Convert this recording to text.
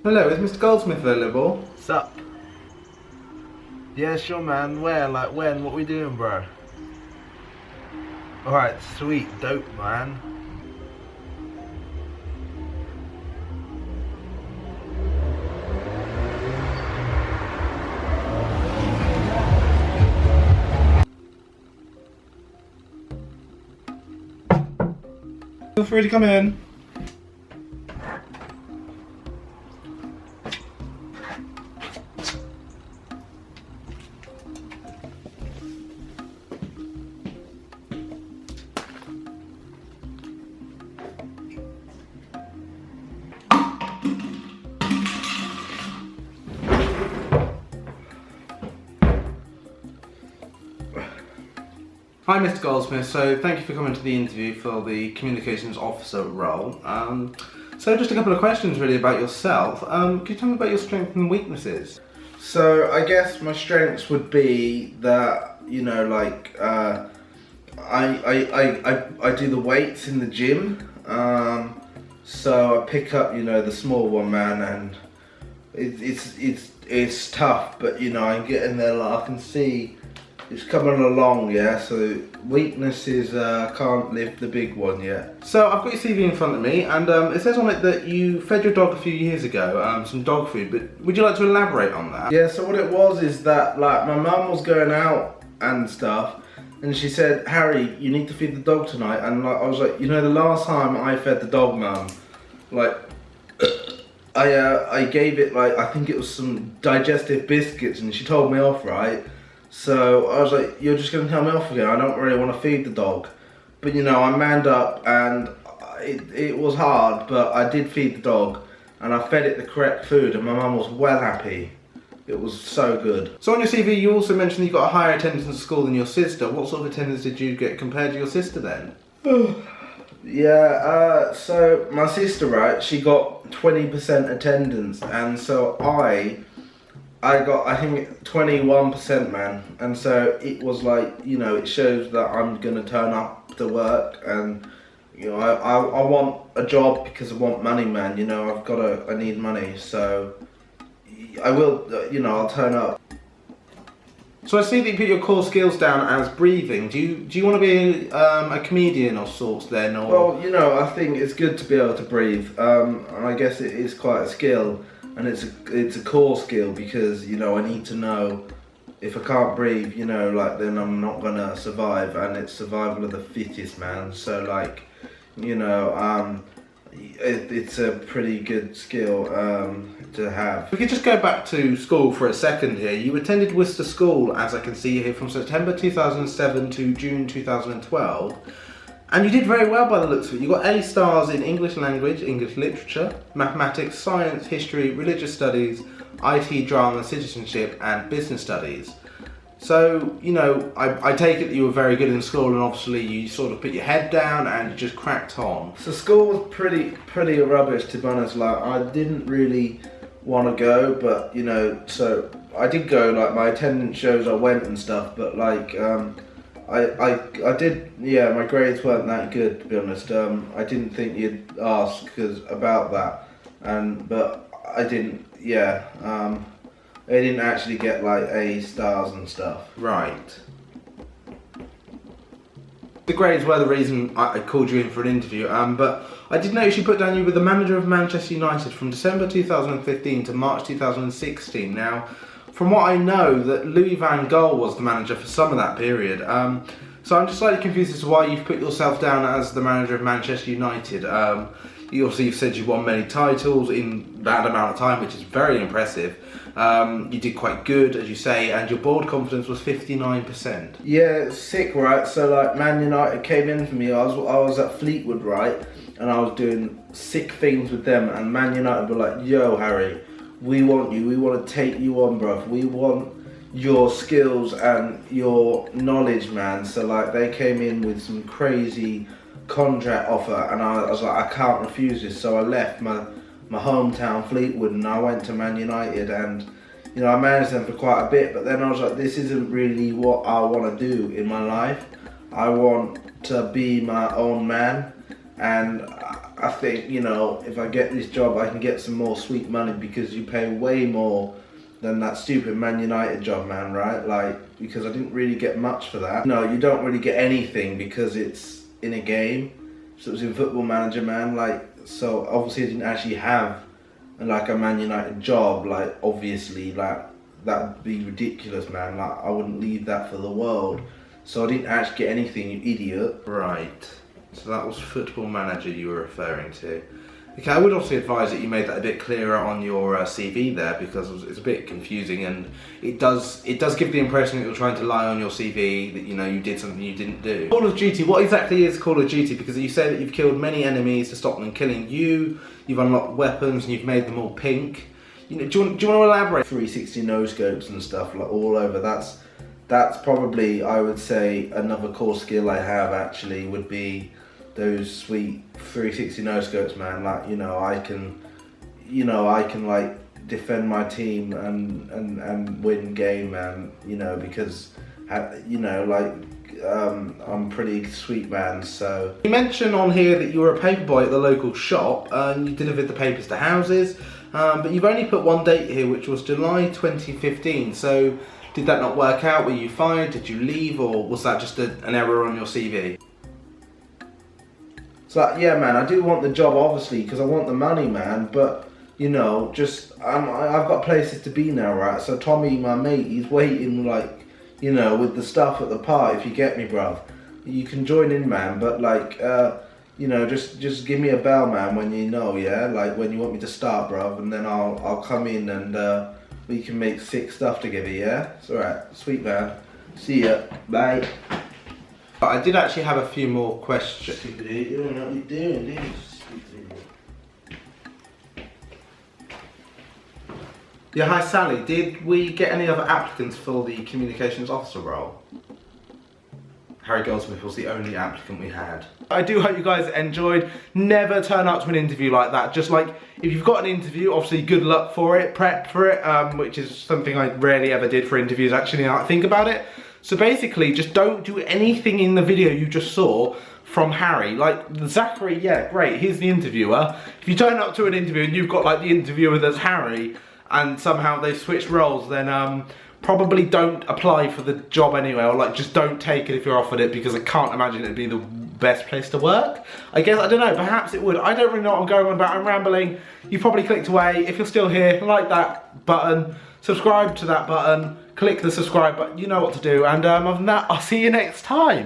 Hello, is Mr. Goldsmith available? Sup? Yeah, sure, man. Where? Like, when? What we doing, bro? Alright, sweet. Dope, man. Feel free to come in. Hi Mr. Goldsmith, so thank you for coming to the interview for the Communications Officer role. So just a couple of questions really about yourself. Could you tell me about your strengths and weaknesses? So I guess my strengths would be that, you know, like, I do the weights in the gym. So I pick up, you know, the small one man, and it's tough, but you know, I get in there, like, I can see it's coming along, yeah. So weakness is can't lift the big one yet. So I've got your CV in front of me, and it says on it that you fed your dog a few years ago, some dog food. But would you like to elaborate on that? Yeah. So what it was is that, like, my mum was going out and stuff, and she said, "Harry, you need to feed the dog tonight." And like, I was like, you know, the last time I fed the dog, mum, like, I gave it, like, I think it was some digestive biscuits, and she told me off, right? So I was like, you're just going to tell me off again? I don't really want to feed the dog. But you know, I manned up, and it was hard, but I did feed the dog, and I fed it the correct food, and my mum was well happy. It was so good. So on your CV you also mentioned you got a higher attendance at school than your sister. What sort of attendance did you get compared to your sister then? Yeah, so my sister, right, she got 20% attendance, and so I got, I think, 21%, man. And so it was like, you know, it shows that I'm gonna turn up to work, and you know, I want a job because I want money, man. You know, I need money, so I will, you know, I'll turn up. So I see that you put your core skills down as breathing. Do you want to be a comedian of sorts then, or? Well, you know, I think it's good to be able to breathe. And I guess it is quite a skill. And it's a core skill, because you know, I need to know if I can't breathe, you know, like, then I'm not gonna survive, and it's survival of the fittest, man. So like, you know, it's a pretty good skill to have. We could just go back to school for a second here. You attended Worcester School, as I can see here, from September 2007 to June 2012. And you did very well by the looks of it. You got A stars in English language, English literature, mathematics, science, history, religious studies, IT, drama, citizenship, and business studies. So, you know, I take it that you were very good in school, and obviously you sort of put your head down and you just cracked on. So school was pretty rubbish, to be honest. Like, I didn't really want to go, but you know, so I did go. Like, my attendance shows I went and stuff, but like, I did, yeah, my grades weren't that good, to be honest. I didn't think you'd ask about that, but I didn't, yeah, I didn't actually get like A stars and stuff. Right. The grades were the reason I called you in for an interview, but I did notice you put down you were the manager of Manchester United from December 2015 to March 2016. Now, from what I know, that Louis van Gaal was the manager for some of that period. So I'm just slightly confused as to why you've put yourself down as the manager of Manchester United. You've said you won many titles in that amount of time, which is very impressive. You did quite good, as you say, and your board confidence was 59%. Yeah, it's sick, right? So like, Man United came in for me. I was at Fleetwood, right, and I was doing sick things with them, and Man United were like, "Yo, Harry, we want you. We want to take you on, bruv. We want your skills and your knowledge, man." So like, they came in with some crazy contract offer, and I was like, I can't refuse this. So I left my hometown Fleetwood, and I went to Man United, and you know, I managed them for quite a bit. But then I was like, this isn't really what I want to do in my life. I want to be my own man, and I think, you know, if I get this job, I can get some more sweet money because you pay way more than that stupid Man United job, man, right? Like, because I didn't really get much for that. No, you don't really get anything because it's in a game. So it was in Football Manager, man. Like, so obviously I didn't actually have like a Man United job. Like, obviously, like, that'd be ridiculous, man. Like, I wouldn't leave that for the world. So I didn't actually get anything, you idiot. Right. So that was Football Manager you were referring to. Okay, I would also advise that you made that a bit clearer on your CV there, because it's a bit confusing, and it does give the impression that you're trying to lie on your CV, that, you know, you did something you didn't do. Call of Duty, what exactly is Call of Duty? Because you say that you've killed many enemies to stop them killing you, you've unlocked weapons and you've made them all pink. You know, do you want to elaborate? 360 no scopes and stuff, like, all over. That's probably, I would say, another core skill I have actually would be those sweet 360 no scopes, man. Like, you know, I can like defend my team and win game, man. You know, because you know, like, I'm pretty sweet, man. So you mentioned on here that you were a paperboy at the local shop and you delivered the papers to houses, but you've only put one date here, which was July 2015. So did that not work out? Were you fired? Did you leave, or was that just an error on your CV? So yeah, man, I do want the job, obviously, because I want the money, man. But, you know, just I've got places to be now, right? So Tommy, my mate, he's waiting, like, you know, with the stuff at the party. If you get me, bruv, you can join in, man. But like, you know, just give me a bell, man, when you know, yeah, like when you want me to start, bruv, and then I'll come in and we can make sick stuff together, yeah. It's alright, sweet, man. See ya, bye. I did actually have a few more questions. You don't know what you're doing, do you? Yeah, hi Sally. Did we get any other applicants for the communications officer role? Harry Goldsmith was the only applicant we had. I do hope you guys enjoyed. Never turn up to an interview like that. Just like, if you've got an interview, obviously good luck for it, prep for it, which is something I rarely ever did for interviews, actually, now I think about it. So basically, just don't do anything in the video you just saw from Harry. Like, Zachary, yeah, great, he's the interviewer. If you turn up to an interview and you've got like the interviewer that's Harry, and somehow they've switched roles, then probably don't apply for the job anyway, or like just don't take it if you're offered it, because I can't imagine it'd be the best place to work. I guess, I don't know, perhaps it would. I don't really know what I'm going on about, I'm rambling. You probably clicked away. If you're still here, like that button, subscribe to that button, click the subscribe button, you know what to do, and other than that, I'll see you next time.